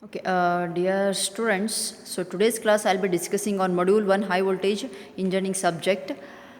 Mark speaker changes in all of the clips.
Speaker 1: Okay, dear students, so today's class I'll be discussing on module 1 high voltage engineering subject.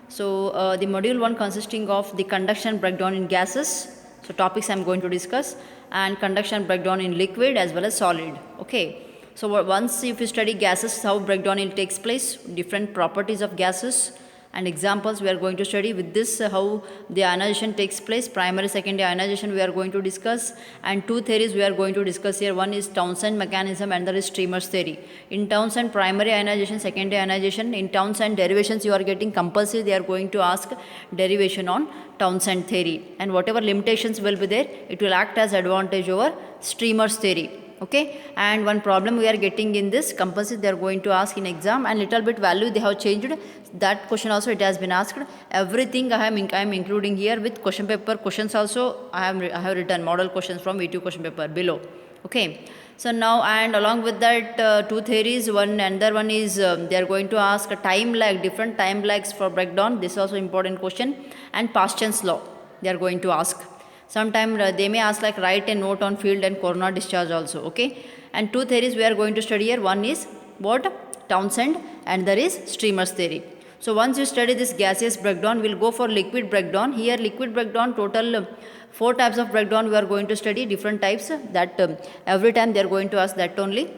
Speaker 1: So the module 1 consisting of the conduction breakdown in gases, so topics I'm going to discuss, and conduction breakdown in liquid as well as solid. Okay, so once if you study gases, how breakdown it takes place, different properties of gases, and examples we are going to study. With this, how the ionization takes place, primary secondary ionization we are going to discuss, and two theories we are going to discuss here. One is Townsend mechanism and there is streamers theory. In Townsend, primary ionization, secondary ionization. In Townsend, derivations you are getting compulsory, they are going to ask derivation on Townsend theory, and whatever limitations will be there, it will act as advantage over streamers theory. Okay, and one problem we are getting in this compulsory, they are going to ask in exam, and little bit value they have changed, that question also it has been asked. Everything I am including here with question paper questions also. I have written model questions from V2 question paper below. Okay, so now, and along with that, two theories, another one is they are going to ask a time lag, different time lags for breakdown, this is also important question, and Paschen's law they are going to ask. Sometime they may ask like write a note on field and corona discharge also. Okay, and two theories we are going to study here. One is what, Townsend, and there is streamers theory. So once you study this gaseous breakdown, we'll go for liquid breakdown. Here liquid breakdown, total four types of breakdown we are going to study, different types, that every time they are going to ask that only.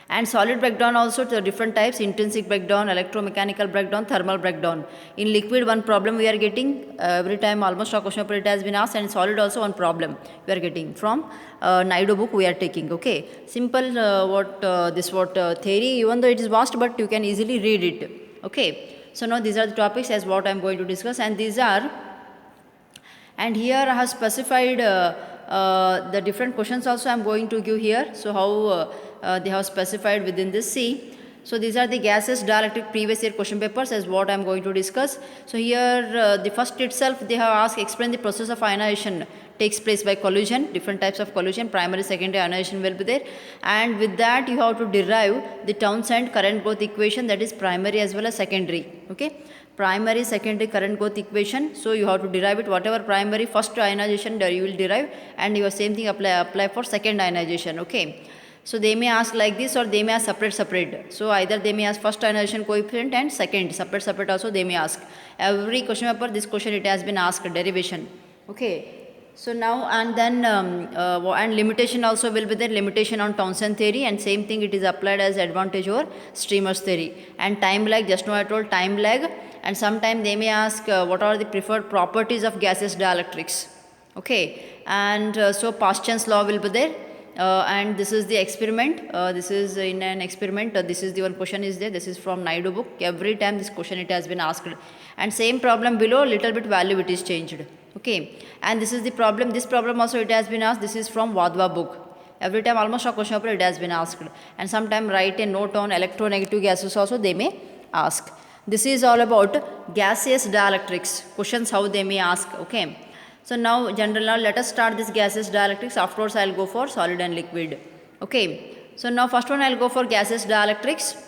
Speaker 1: And solid breakdown also, the different types, intrinsic breakdown, electromechanical breakdown, thermal breakdown. In liquid, one problem we are getting every time, almost a question paper it has been asked, and solid also one problem we are getting from Naidu book we are taking. Okay, simple theory, even though it is vast, but you can easily read it. Okay, so now these are the topics as what I am going to discuss, and these are, and here I have specified the different questions also I am going to give here. So how they have specified within this C. So these are the gases dielectric previous year question papers as what I am going to discuss. So here the first itself they have asked explain the process of ionization takes place by collision, different types of collision, primary secondary ionization will be there, and with that you have to derive the Townsend current growth equation, that is primary as well as secondary. Okay, primary secondary current growth equation, so you have to derive it, whatever primary first ionization you will derive, and your same thing apply for second ionization. Okay, so they may ask like this, or they may ask separate. So either they may ask first ionization coefficient and second separate also they may ask. Every question paper this question it has been asked, derivation. Okay, so now, and then and limitation also will be there, limitation on Townsend theory, and same thing it is applied as advantage over streamers theory. And time lag, just now I told time lag, and sometime they may ask what are the preferred properties of gaseous dielectrics. Okay, and so Paschen's law will be there. And this is the experiment, this is in an experiment, this is the one question is there, this is from Naidu book. Every time this question it has been asked, and same problem below, little bit value it is changed. Okay, and this is the problem, this problem also it has been asked, this is from Wadhwa book. Every time almost a question paper it has been asked, and sometime write a note on electronegative gases also they may ask. This is all about gaseous dielectrics, questions how they may ask. Okay, so now general, let us start this gaseous dielectrics, afterwards I will go for solid and liquid. Okay, so now first one I will go for gaseous dielectrics.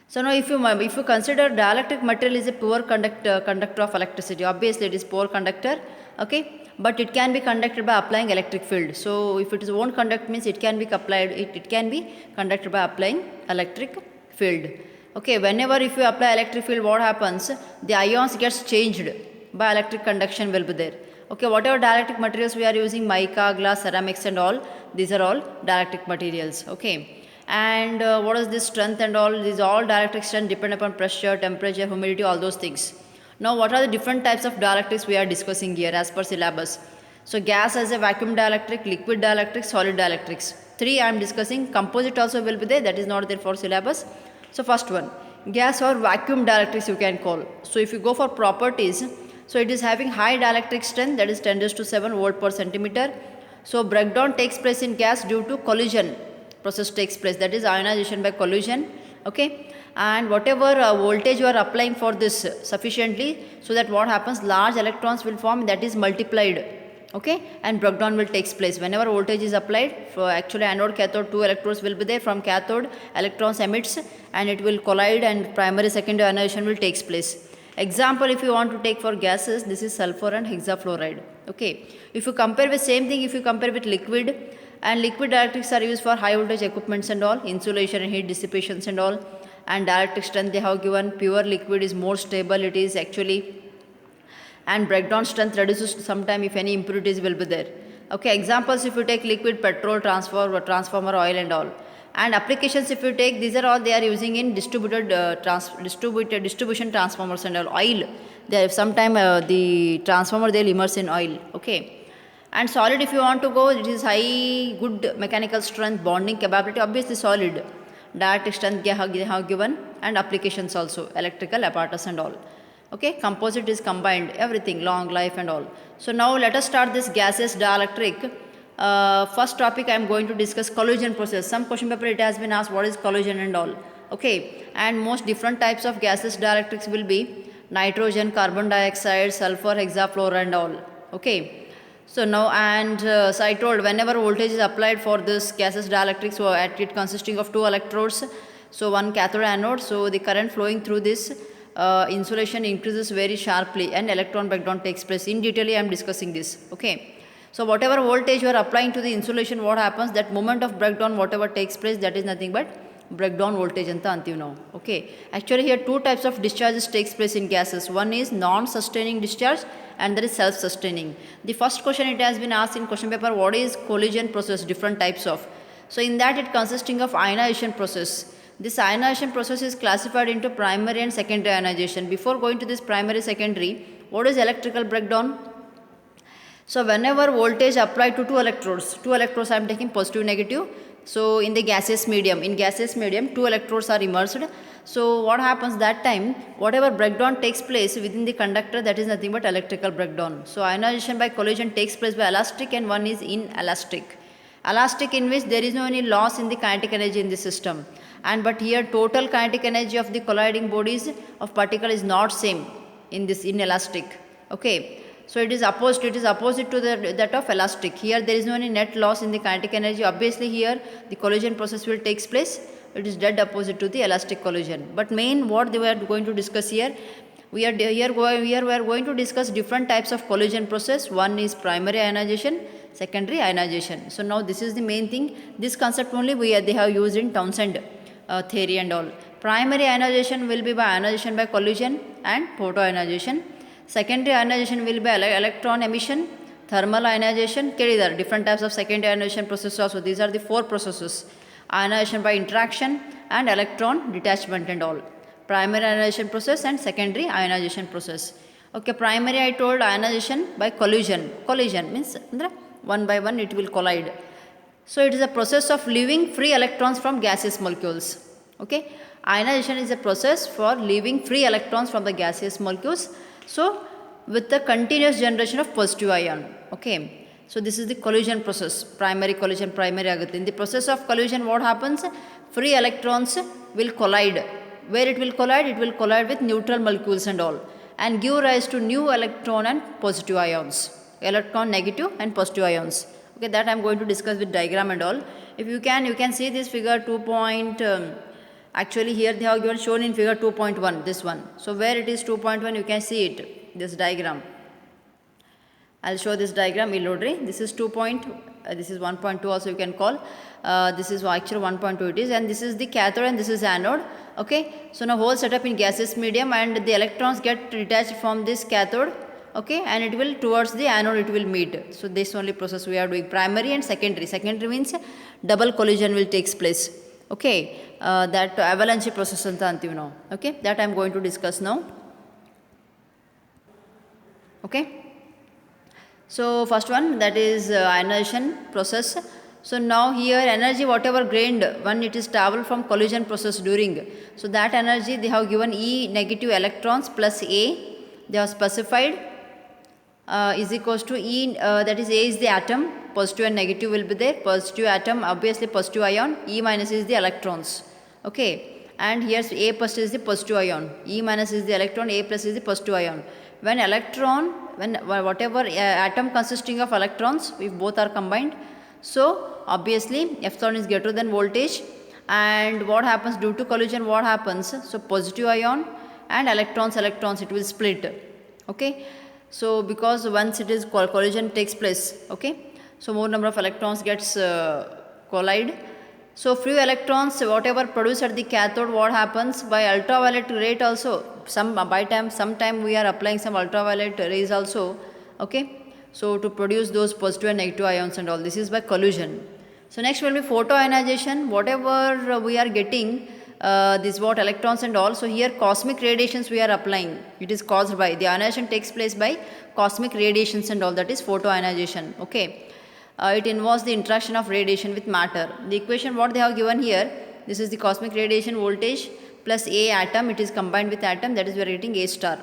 Speaker 1: So now if you consider dielectric material is a poor conductor of electricity, obviously it is poor conductor. Okay, but it can be conducted by applying electric field. So if it is won't conduct means it can be applied, it can be conducted by applying electric field. Okay, whenever if you apply electric field, what happens, the ions gets changed by electric conduction will be there. Okay, whatever dielectric materials we are using, mica, glass, ceramics and all, these are all dielectric materials. Okay, and what is this strength and all, these all dielectric strength depend upon pressure, temperature, humidity, all those things. Now what are the different types of dielectrics we are discussing here as per syllabus. So gas as a vacuum dielectric, liquid dielectric, solid dielectrics. Three I am discussing, composite also will be there, that is not there for syllabus. So first one, gas or vacuum dielectrics you can call. So if you go for properties, so it is having high dielectric strength, that is 10⁻⁷ volt per centimeter. So breakdown takes place in gas due to collision process takes place, that is ionization by collision. Okay, and whatever voltage you are applying for this sufficiently, so that what happens, large electrons will form, that is multiplied. Okay, and breakdown will takes place whenever voltage is applied. For actually anode, cathode, two electrodes will be there. From cathode electrons emits and it will collide, and primary secondary ionization will takes place. Example if you want to take for gases, this is sulfur and hexafluoride. Okay, if you compare with same thing, if you compare with liquid, And liquid dielectrics are used for high voltage equipments and all, insulation and heat dissipations and all. And dielectric strength they have given, pure liquid is more stable, it is actually, and breakdown strength reduces sometime if any impurities will be there. Okay, examples if you take liquid petrol, transformer oil and all. And applications if you take, these are all they are using in distribution transformers and all. Oil, they have sometime the transformer they'll immerse in oil. Okay. And solid if you want to go, it is high good mechanical strength, bonding capability, obviously solid. Dielectric strength they have given, and applications also, electrical apparatus and all. Okay, composite is combined, everything, long life and all. So now let us start this gaseous dielectric. First topic I am going to discuss collision process. Some question paper it has been asked what is collision and all. Okay, and most different types of gaseous dielectrics will be nitrogen, carbon dioxide, sulfur, hexafluoride and all. Okay. So now so I told whenever voltage is applied for this gaseous dielectric, so it consisting of two electrodes, so one cathode anode, so the current flowing through this insulation increases very sharply and electron breakdown takes place. In detail I am discussing this. Okay. So whatever voltage you are applying to the insulation, what happens, that moment of breakdown whatever takes place, that is nothing but breakdown voltage anta antiv now. Okay. Actually here two types of discharges takes place in gases. One is non-sustaining discharge and that is self-sustaining. The first question it has been asked in question paper, what is collision process, different types of. So in that it consisting of ionization process. This ionization process is classified into primary and secondary ionization. Before going to this primary secondary, what is electrical breakdown? So whenever voltage applied to two electrodes I am taking positive negative. So in the gaseous medium, two electrodes are immersed. So what happens that time, whatever breakdown takes place within the conductor, that is nothing but electrical breakdown. So ionization by collision takes place by elastic and one is inelastic. Elastic in which there is no any loss in the kinetic energy in the system. And but here total kinetic energy of the colliding bodies of particle is not same in this inelastic. Okay. So it is opposite to that of elastic. Here there is no any net loss in the kinetic energy. Obviously here the collision process will takes place. It is dead opposite to the elastic collision. But main what we are going to discuss here, we are going to discuss different types of collision process. One is primary ionization, secondary ionization. So now this is the main thing. This concept only they have used in Townsend theory and all. Primary ionization will be by ionization by collision and photoionization. Secondary ionization will be electron emission, thermal ionization, different types of secondary ionization processes also. These are the four processes: ionization by interaction and electron detachment and all. Primary ionization process and secondary ionization process. Okay, primary I told ionization by collision. Collision means one by one it will collide. So it is a process of leaving free electrons from gaseous molecules. Okay, ionization is a process for leaving free electrons from the gaseous molecules. So with the continuous generation of positive ion. Okay. So this is the collision process. Primary collision, primary aಗುತ್ತೆ. In the process of collision what happens? Free electrons will collide. Where it will collide? It will collide with neutral molecules and all, and give rise to new electron and positive ions. Electron negative and positive ions. Okay, that I am going to discuss with diagram and all. If you can see this figure 2. Actually here they have given shown in figure 2.1, this one. So where it is 2.1 you can see it, this diagram. I will show this diagram illustrately. This is 2. This is 1.2 also you can call. This is actually 1.2 it is, and this is the cathode and this is anode. Okay. So now whole setup in gaseous medium and the electrons get detached from this cathode. Okay, and it will towards the anode it will meet. So this only process we are doing, primary and secondary. Secondary means double collision will takes place. Okay, that avalanche process anta antiv now. Okay, that I am going to discuss now. Okay. So first one, that is ionization process. So now here energy whatever gained when it is travel from collision process during. So that energy they have given E negative electrons plus A. They have specified is equals to E, that is A is the atom, positive and negative will be there. Positive atom, obviously positive ion, E minus is the electrons. Okay, and here A plus is the positive ion, E minus is the electron, A plus is the positive ion. When whatever atom consisting of electrons, if both are combined, so obviously epsilon is greater than voltage, and what happens due to collision, what happens? So positive ion and electrons it will split. Okay. So because once it is collision takes place, okay, So more number of electrons gets collide. So few electrons whatever produced at the cathode, what happens by ultraviolet rate also, sometime we are applying some ultraviolet rays also, okay, so to produce those positive and negative ions and all, this is by collision. So next will be photoionization. Whatever we are getting this what electrons and all, so here cosmic radiations we are applying, it is caused by the ionization takes place by cosmic radiations and all, that is photoionization, okay. It involves the interaction of radiation with matter. The equation what they have given here, this is the cosmic radiation voltage plus A atom, it is combined with atom, that is we are getting A star.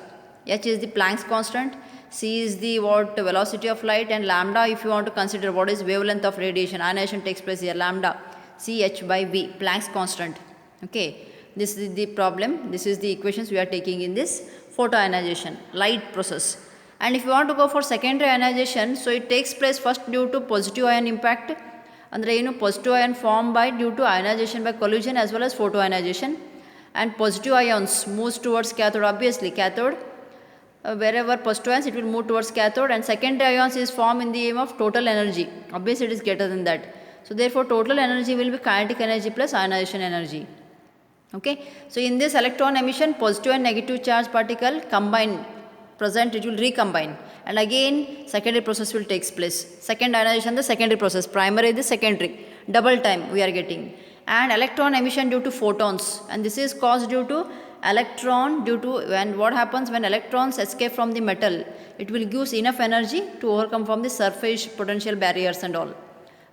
Speaker 1: H is the Planck's constant, C is the what velocity of light, and lambda if you want to consider what is wavelength of radiation, ionization takes place here, lambda CH by V, Planck's constant. Okay, this is the problem, this is the equations we are taking in this photoionization, light process. And if you want to go for secondary ionization, so it takes place first due to positive ion impact, andre positive ion formed by due to ionization by collision as well as photoionization, and positive ions moves towards cathode, obviously cathode, wherever positive ions it will move towards cathode, and secondary ions is formed in the aim of total energy, obviously it is greater than that. So therefore total energy will be kinetic energy plus ionization energy. Okay, so in this electron emission, positive and negative charge particle combine, present, it will recombine, and again secondary process will takes place. Second ionization, the secondary process, primary the secondary, double time we are getting. And electron emission due to photons, and this is caused due to electron, due to when what happens when electrons escape from the metal, it will give enough energy to overcome from the surface potential barriers and all.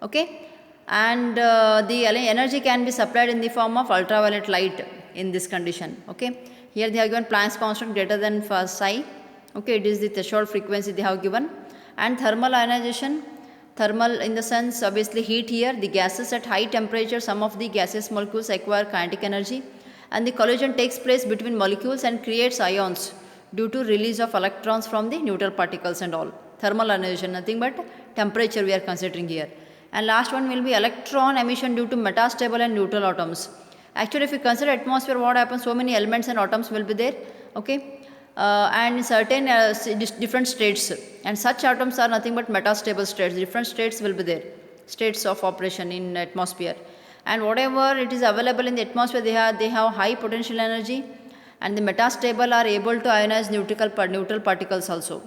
Speaker 1: Okay, and the energy can be supplied in the form of ultraviolet light in this condition. Okay, here they have given Planck's constant greater than psi. Okay, it is the threshold frequency they have given. And thermal ionization, thermal in the sense obviously heat here, the gases at high temperature, some of the gaseous molecules acquire kinetic energy, and the collision takes place between molecules and creates ions due to release of electrons from the neutral particles and all. Thermal ionization, nothing but temperature we are considering here. And last one will be electron emission due to metastable and neutral atoms. Actually if you consider atmosphere, what happens, so many elements and atoms will be there, okay, and in certain different states, and such atoms are nothing but metastable states, different states will be there, states of operation in atmosphere, and whatever it is available in the atmosphere, they have high potential energy, and the metastable are able to ionize neutral particles also.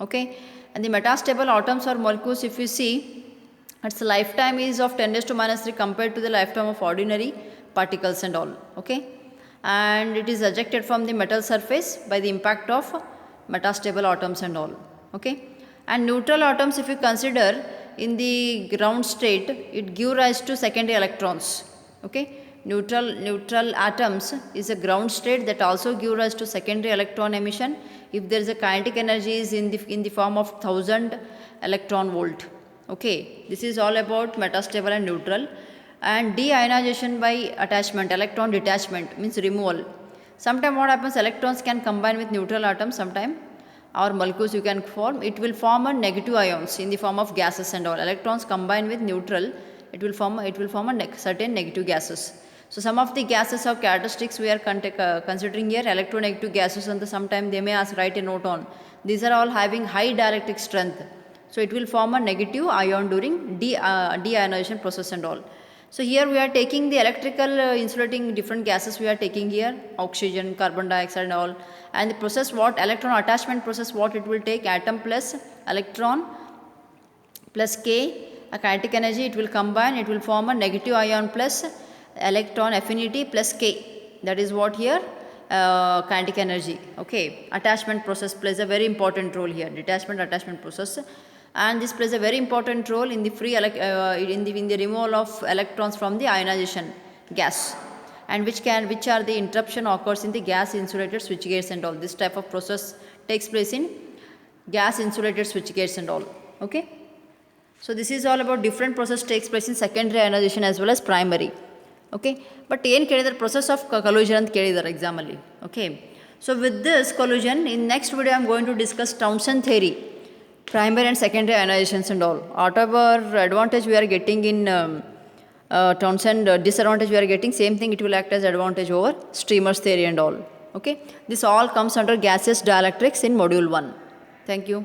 Speaker 1: Okay, and the metastable atoms or molecules, if you see, its lifetime is of 10 raised to minus 3 compared to the lifetime of ordinary particles and all. Okay, and it is ejected from the metal surface by the impact of metastable atoms and all. Okay, and neutral atoms if you consider in the ground state, it give rise to secondary electrons. Okay, neutral atoms is a ground state that also give rise to secondary electron emission if there is a kinetic energy is in the form of 1000 electron volt. Okay, this is all about metastable and neutral. And deionization by attachment, electron detachment means removal. Sometimes what happens, electrons can combine with neutral atoms, sometime or molecules you can form, it will form a negative ions in the form of gases and all. Electrons combine with neutral, it will form a certain negative gases. So some of the gases have characteristics we are considering here, electronegative gases, and sometime they may ask write a note on. These are all having high dielectric strength. So it will form a negative ion during deionization process and all. So here we are taking the electrical insulating different gases we are taking here, oxygen, carbon dioxide and all, and the process what electron attachment process, what it will take, atom plus electron plus K, a kinetic energy, it will combine, it will form a negative ion plus electron affinity plus K, that is what here kinetic energy. Okay, attachment process plays a very important role here, detachment attachment process, and this plays a very important role in the in the removal of electrons from the ionization gas, and which are the interruption occurs in the gas insulated switchgears and all. This type of process takes place in gas insulated switchgears and all. Okay, so this is all about different process takes place in secondary ionization as well as primary. Okay, but ಏನು ಕೇಳಿದಾರೆ, process of collision ಅಂತ ಕೇಳಿದಾರೆ exam ಅಲ್ಲಿ. Okay, so with this collision, in next video I am going to discuss Townsend theory, primary and secondary ionizations and all. Whatever advantage we are getting in Townsend, disadvantage we are getting, same thing it will act as advantage over Streamer's theory and all. Okay, this all comes under gaseous dielectrics in module 1. Thank you.